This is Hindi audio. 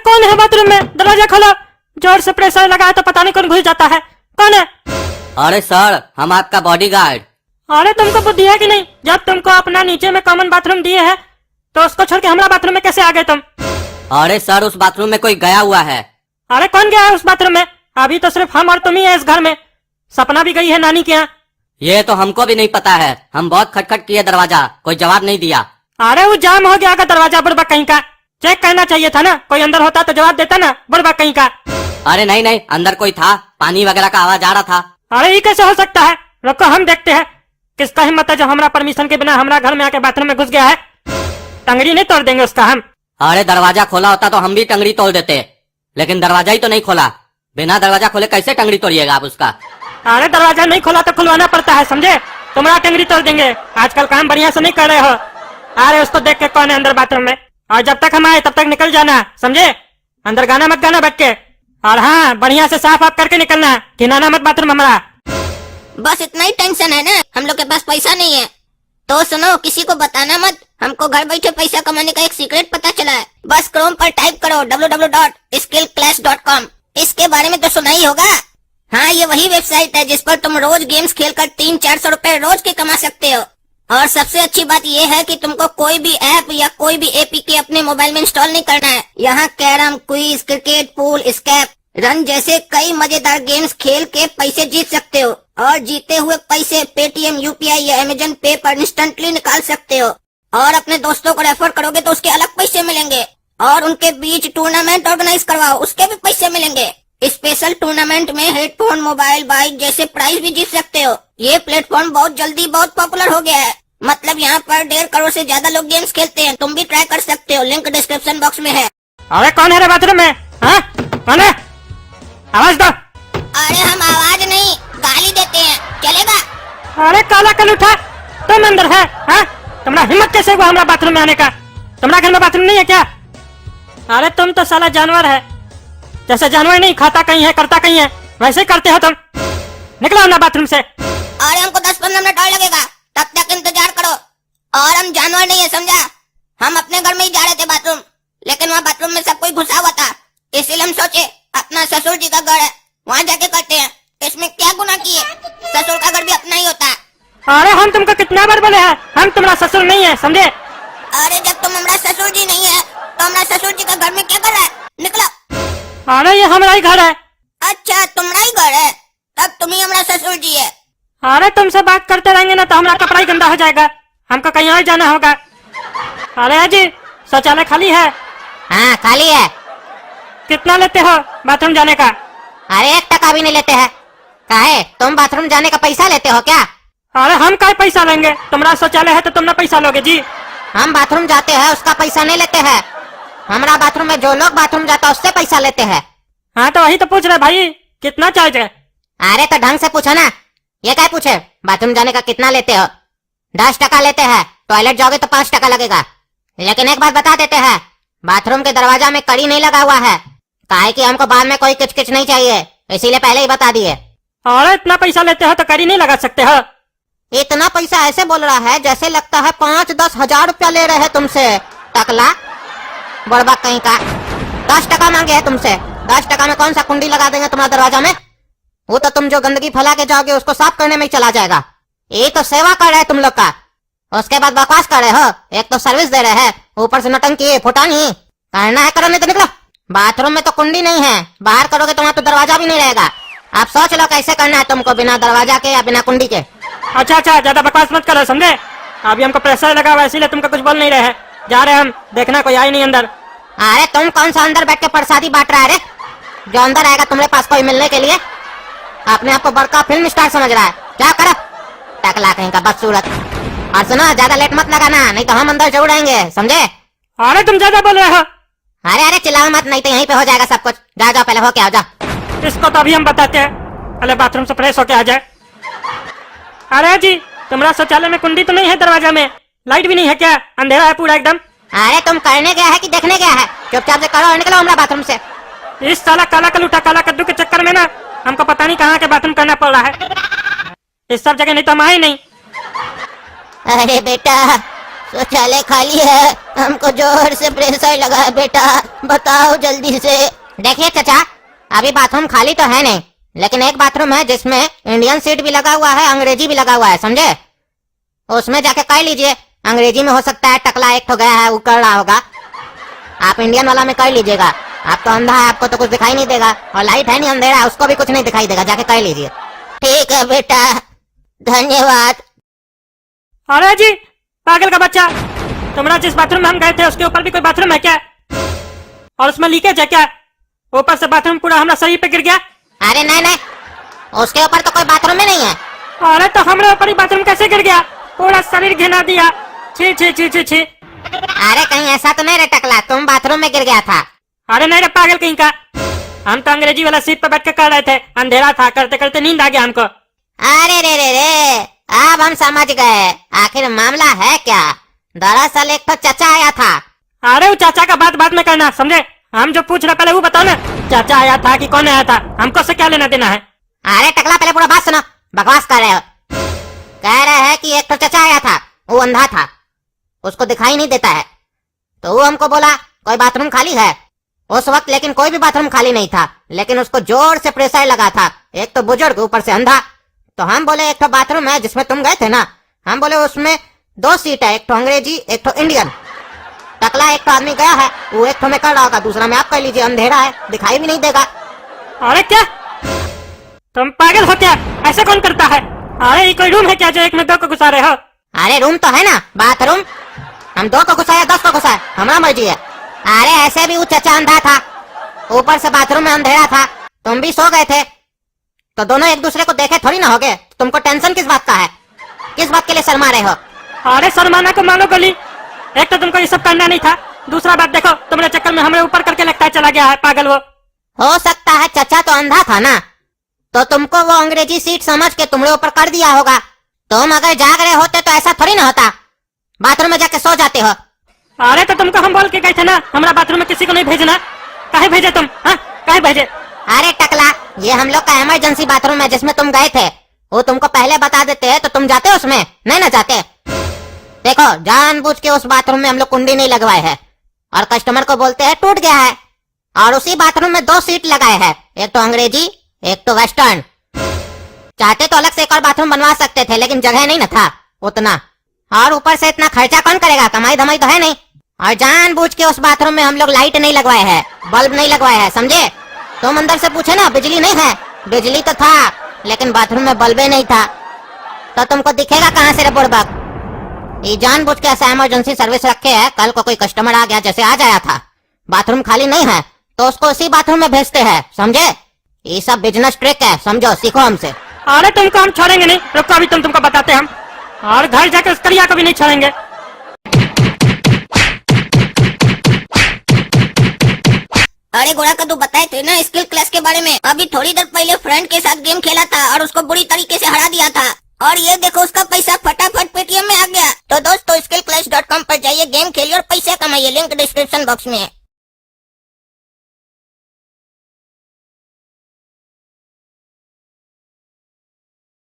कौन है बाथरूम में? दरवाजा खोलो। जोर से प्रेशर लगाया तो पता नहीं कौन घुस जाता है। कौन है? अरे सर, हम आपका बॉडीगार्ड। अरे तुमको बुद्धि है कि नहीं? जब तुमको अपना नीचे में कॉमन बाथरूम दिए है तो उसको छोड़ के हमारा बाथरूम में कैसे आ गए तुम? अरे सर, उस बाथरूम में कोई गया हुआ है। अरे कौन गया है उस बाथरूम में? अभी तो सिर्फ हम और तुम ही है इस घर में। सपना भी गई है नानी के यहाँ। ये तो हमको भी नहीं पता है। हम बहुत खटखट किए दरवाजा, कोई जवाब नहीं दिया। अरे वो जाम हो गया का दरवाजा, बुड़बक कहीं का। चेक करना चाहिए था ना, कोई अंदर होता तो जवाब देता ना, बुड़बक कहीं का। अरे नहीं नहीं, अंदर कोई था, पानी वगैरह का आवाज आ रहा था। अरे ये कैसे हो सकता है? रुको हम देखते हैं। किसका हिम्मत है जो हमारा परमिशन के बिना हमारा घर में आके बाथरूम में घुस गया है? टंगड़ी नहीं तोड़ देंगे उसका हम। अरे दरवाजा खोला होता तो हम भी टंगड़ी तोड़ देते, लेकिन दरवाजा ही तो नहीं खोला। बिना दरवाजा खोले कैसे टंगड़ी तोड़िएगा आप उसका? अरे दरवाजा नहीं खोला तो खुलवाना पड़ता है, समझे? तुम्हारा टंगड़ी तोड़ देंगे। आजकल काम बढ़िया से नहीं कर रहे हो। अरे उसको देख के कौन है अंदर बाथरूम में? और जब तक हम आए तब तक निकल जाना, समझे? अंदर गाना मत गाना बैठ के। और हाँ, बढ़िया से साफ आप करके निकलना, घिनाना मत बाथरूम हमारा। बस इतना ही टेंशन है ना, हम लोग के पास पैसा नहीं है। तो सुनो, किसी को बताना मत। हमको घर बैठे पैसा कमाने का एक सीक्रेट पता चला है। बस क्रोम पर टाइप करो www.skillclash.com। इसके बारे में तो सुना ही होगा। हाँ, ये वही वेबसाइट है जिस पर तुम रोज गेम्स खेलकर 300-400 रुपए रोज के कमा सकते हो। और सबसे अच्छी बात ये है कि तुमको कोई भी ऐप या कोई भी एपीके अपने मोबाइल में इंस्टॉल नहीं करना है। यहाँ कैरम, क्विज, क्रिकेट, पूल, स्कैप, रन जैसे कई मजेदार गेम्स खेल के पैसे जीत सकते हो। और जीते हुए पैसे पेटीएम, यूपीआई या अमेजन पे पर इंस्टेंटली निकाल सकते हो। और अपने दोस्तों को रेफर करोगे तो उसके अलग पैसे मिलेंगे। और उनके बीच टूर्नामेंट ऑर्गेनाइज करवाओ, उसके भी पैसे मिलेंगे। स्पेशल टूर्नामेंट में हेडफोन, मोबाइल, बाइक जैसे प्राइज भी जीत सकते हो। ये प्लेटफॉर्म बहुत जल्दी बहुत पॉपुलर हो गया है। मतलब यहाँ पर 1.5 करोड़ से ज्यादा लोग गेम्स खेलते हैं। तुम भी ट्राई कर सकते हो, लिंक डिस्क्रिप्शन बॉक्स में है। अरे कौन है रे बाथरूम में? हाँ, कौन है? आवाज दो। अरे हम आवाज नहीं, गाली देते हैं, चलेगा? अरे काला कल उठा, तुम अंदर है? हाँ, तुम्हारा हिम्मत कैसे हुआ हमारा बाथरूम में आने का? तुम्हारा घर में बाथरूम नहीं है क्या? अरे तुम तो साला जानवर है। जैसे जानवर नहीं खाता कहीं है करता कहीं है, वैसे ही करते हो तुम। निकलो ना बाथरूम से। अरे हमको 10-15 मिनट और लगेगा, तब तक इंतजार करो। और हम जानवर नहीं है, समझा? हम अपने घर में ही जा रहे थे बाथरूम, लेकिन वहाँ बाथरूम में सब कोई घुसा हुआ था। इसीलिए हम सोचे अपना ससुर जी का घर है, वहाँ जाके करते हैं। इसमें क्या गुनाह किए? ससुर का घर भी अपना ही होता है। अरे हम तुमको कितना बार बोले हैं, हम तुम्हारा ससुर नहीं है, समझे? अरे जब तुम हमारा ससुर जी नहीं है तो हमारा ससुर जी का घर में क्या कर रहा है? निकलो। अरे ये हमारा ही घर है। अच्छा, तुम्हारा ही घर है, तब तुम ही हमारा ससुर जी है। अरे तुमसे बात करते रहेंगे ना तो हमारा कपड़ा ही गंदा हो जाएगा, हमको कहीं और जाना होगा। अरे जी, शौचालय खाली है? हाँ खाली है। कितना लेते हो बाथरूम जाने का? अरे 1 टका भी नहीं लेते हैं। काहे, तुम बाथरूम जाने का पैसा लेते हो क्या? अरे हम क्या पैसा लेंगे? तुम्हारा शौचालय है तो तुम ना पैसा लोगे जी। हम बाथरूम जाते हैं उसका पैसा नहीं लेते हैं। हमारा बाथरूम में जो लोग बाथरूम जाता है उससे पैसा लेते हैं। हाँ तो वही तो पूछ रहे भाई, कितना चार्ज है? अरे तो ढंग से पूछो ना, ये क्या पूछे? बाथरूम जाने का कितना लेते हो? 10 टका लेते हैं। टॉयलेट जाओगे तो 5 टका लगेगा। लेकिन एक बात बता देते हैं, बाथरूम के दरवाजा में कड़ी नहीं लगा हुआ है, काहे कि हमको बाद में कोई किचकिच नहीं चाहिए, इसीलिए पहले ही बता दिए। अरे इतना पैसा लेते हो तो कड़ी नहीं लगा सकते हो? इतना पैसा ऐसे बोल रहा है जैसे लगता है 5-10 हजार रुपया ले रहे हैं तुमसे। टकला बड़बा कहीं का। 10 टका मांगे है तुमसे। 10 टका में कौन सा कुंडी लगा देंगे तुम्हारा दरवाजा में? वो तो तुम जो गंदगी फैला के जाओगे उसको साफ करने में ही चला जाएगा। ये तो सेवा कर रहे हैं तुम लोग का, उसके बाद बकवास कर रहे हो। एक तो सर्विस दे रहे हैं, ऊपर से नौटंकी, फुटानी। करना है करो, नहीं तो निकलो। बाथरूम में तो कुंडी नहीं है, बाहर करोगे तो वहाँ तो दरवाजा भी नहीं रहेगा। आप सोच लो कैसे करना है तुमको, बिना दरवाजा के या बिना कुंडी के। अच्छा अच्छा, ज्यादा बकवास मत करो, समझे? अभी हमको प्रेशर लगा हुआ है इसीलिए तुमको कुछ बोल नहीं रहे हैं। जा रहे हम, देखना कोई आए नहीं अंदर। अरे तुम कौन सा अंदर बैठ के प्रसादी बांट रहा है रे? जो अंदर आएगा तुम्हारे पास कोई मिलने के लिए? अपने आप को बड़का फिल्म स्टार समझ रहा है। क्या करो, टकला कहीं का बदसूरत। और सुनो, ज्यादा लेट मत लगाना, नहीं तो हम अंदर जरूर आएंगे, समझे? अरे तुम ज्यादा बोल रहे हो। अरे अरे चिल्लाओ मत, नहीं तो यहीं पे हो जाएगा सब कुछ। जाओ जाओ, पहले हो के आओ, जाओ। इसको तो अभी हम बताते हैं, पहले बाथरूम से फ्रेश होके आ जाए। अरे जी, तुम्हारा शौचालय में कुंडी तो नहीं है दरवाजा में? लाइट भी नहीं है क्या? अंधेरा है पूरा एकदम। अरे तुम करने गया है कि देखने गया है? चुपचाप से करो और निकलो हमारा बाथरूम से। इस साला काला कलूटा काला कद्दू के चक्कर में ना हमको पता नहीं कहाँ के बाथरूम करना पड़ रहा है। इस सब जगह नहीं तो हम आए नहीं। अरे बेटा, शौचालय खाली है, हमको जोर से प्रेशर लगा है बेटा, बताओ जल्दी से। देखिए चाचा, अभी बाथरूम खाली तो है नहीं, लेकिन एक बाथरूम है जिसमें इंडियन सीट भी लगा हुआ है, अंग्रेजी भी लगा हुआ है, समझे? उसमें जाके कह लीजिए। अंग्रेजी में हो सकता है टकला एक तो गया है, वो कर रहा होगा। आप इंडियन वाला में कर लीजिएगा। आप तो अंधा है, आपको तो कुछ दिखाई नहीं देगा, और लाइट है नहीं, अंधेरा है, उसको भी कुछ नहीं दिखाई देगा। जाके कर लीजिए। ठीक है बेटा, धन्यवाद। अरे जी पागल का बच्चा, तुम्हारा जिस बाथरूम में हम गए थे उसके ऊपर भी कोई बाथरूम है क्या? और उसमें लीकेज है क्या? ऊपर से बाथरूम पूरा हमारा शरीर पे गिर गया। अरे नहीं नहीं, उसके ऊपर तो कोई बाथरूम ही नहीं है। अरे तो हमारे ऊपर ही बाथरूम कैसे गिर गया? पूरा शरीर घिना दिया। छी छी छी छी छी। अरे कहीं ऐसा तो नहीं रे टकला, तुम बाथरूम में गिर गया था? अरे नहीं रे पागल कहीं का, हम तो अंग्रेजी वाला सीट पर बैठ के कर रहे थे, अंधेरा था, करते करते नींद आ गया हमको। अरे रे रे रे, अब हम समझ गए आखिर मामला है क्या। दरअसल एक तो चचा आया था। अरे वो चाचा का बात बाद में करना, समझे? हम जो पूछ रहे पहले वो बताओ ना, चाचा आया था कि कौन आया था? हमको से क्या लेना देना है? अरे टकला पहले पूरा बात सुनो, बकवास कर रहे हो। कह रहे हैं कि एक तो चचा आया था, वो अंधा था, उसको दिखाई नहीं देता है, तो वो हमको बोला कोई बाथरूम खाली है। उस वक्त लेकिन कोई भी बाथरूम खाली नहीं था, लेकिन उसको जोर से प्रेशर लगा था, एक तो बुजुर्ग ऊपर से अंधा। तो हम बोले एक तो बाथरूम है जिसमें तुम गए थे ना, हम बोले उसमें 2 सीट है, एक तो अंग्रेजी एक तो इंडियन। टकला एक तो आदमी गया है, वो एक तो में कर रहा होगा, दूसरा में आप कर लीजिए, अंधेरा है, दिखाई भी नहीं देगा। अरे क्या तुम पागल हो क्या? ऐसे कौन करता है? अरे ये कोई रूम है क्या जो एक में 2 को घुसा रहे हो? अरे रूम तो है ना, बाथरूम। हम 2 को घुसाए 10 को घुसाए, हमारा मर्जी है। अरे ऐसे भी वो चचा अंधा था, ऊपर से बाथरूम में अंधेरा था, तुम भी सो गए थे, तो दोनों एक दूसरे को देखे थोड़ी ना होगे। तुमको टेंशन किस बात का है? किस बात के लिए शर्मा रहे हो? अरे शर्माना को मानो गली, एक तो तुमको ये सब करना नहीं था, दूसरा बात देखो तुम्हारे चक्कर में हमारे ऊपर करके लगता है चला गया है पागल वो। हो सकता है चचा तो अंधा था ना, तो तुमको वो अंग्रेजी सीट समझ के तुम्हारे ऊपर कर दिया होगा। तुम अगर जाग रहे होते तो ऐसा थोड़ी ना होता, बाथरूम में जाके सो जाते हो। अरे तो तुमको हम बोल के गए थे ना हमारा बाथरूम में किसी को नहीं भेजना, काहे भेजे तुम? हाँ काहे भेजे? अरे टकला, ये हम लोग का इमरजेंसी बाथरूम है जिसमें तुम गए थे, वो तुमको पहले बता देते तो तुम जाते उसमें? नहीं ना जाते। देखो जानबूझ के उस बाथरूम में हम लोग कुंडी नहीं लगवाए हैं, और कस्टमर को बोलते हैं टूट गया है, और उसी बाथरूम में 2 सीट लगाए हैं, एक तो अंग्रेजी एक तो वेस्टर्न। चाहते तो अलग से एक और बाथरूम बनवा सकते थे, लेकिन जगह नहीं ना था उतना, और ऊपर से इतना खर्चा कौन करेगा, कमाई धमाई तो है नहीं। और जानबूझ के उस बाथरूम में हम लोग लाइट नहीं लगवाए हैं, बल्ब नहीं लगवाए हैं, समझे? तुम अंदर से पूछे ना, बिजली नहीं है, बिजली तो था लेकिन बाथरूम में बल्बे नहीं था, तो तुमको दिखेगा कहाँ से रे बुड़बक? ये जानबूझ के ऐसा इमरजेंसी सर्विस रखे है, कल को कोई कस्टमर आ गया, जैसे आज आया था, बाथरूम खाली नहीं है तो उसको उसी बाथरूम में भेजते हैं, समझे? ये सब बिजनेस ट्रिक है, समझो, सीखो हमसे। अरे तुमको हम छोड़ेंगे नहीं, रुको अभी तुमको बताते हम, और घर जाकर उस करिया को भी नहीं छोड़ेंगे। अरे गोरा का तू बताए थे ना स्किल क्लास के बारे में, अभी थोड़ी देर पहले फ्रेंड के साथ गेम खेला था और उसको बुरी तरीके से हरा दिया था, और ये देखो उसका पैसा फटाफट पेटीएम में आ गया। तो दोस्तों skillclass.com पर जाइए, गेम खेलिए और पैसा कमाइए, लिंक डिस्क्रिप्शन बॉक्स में है।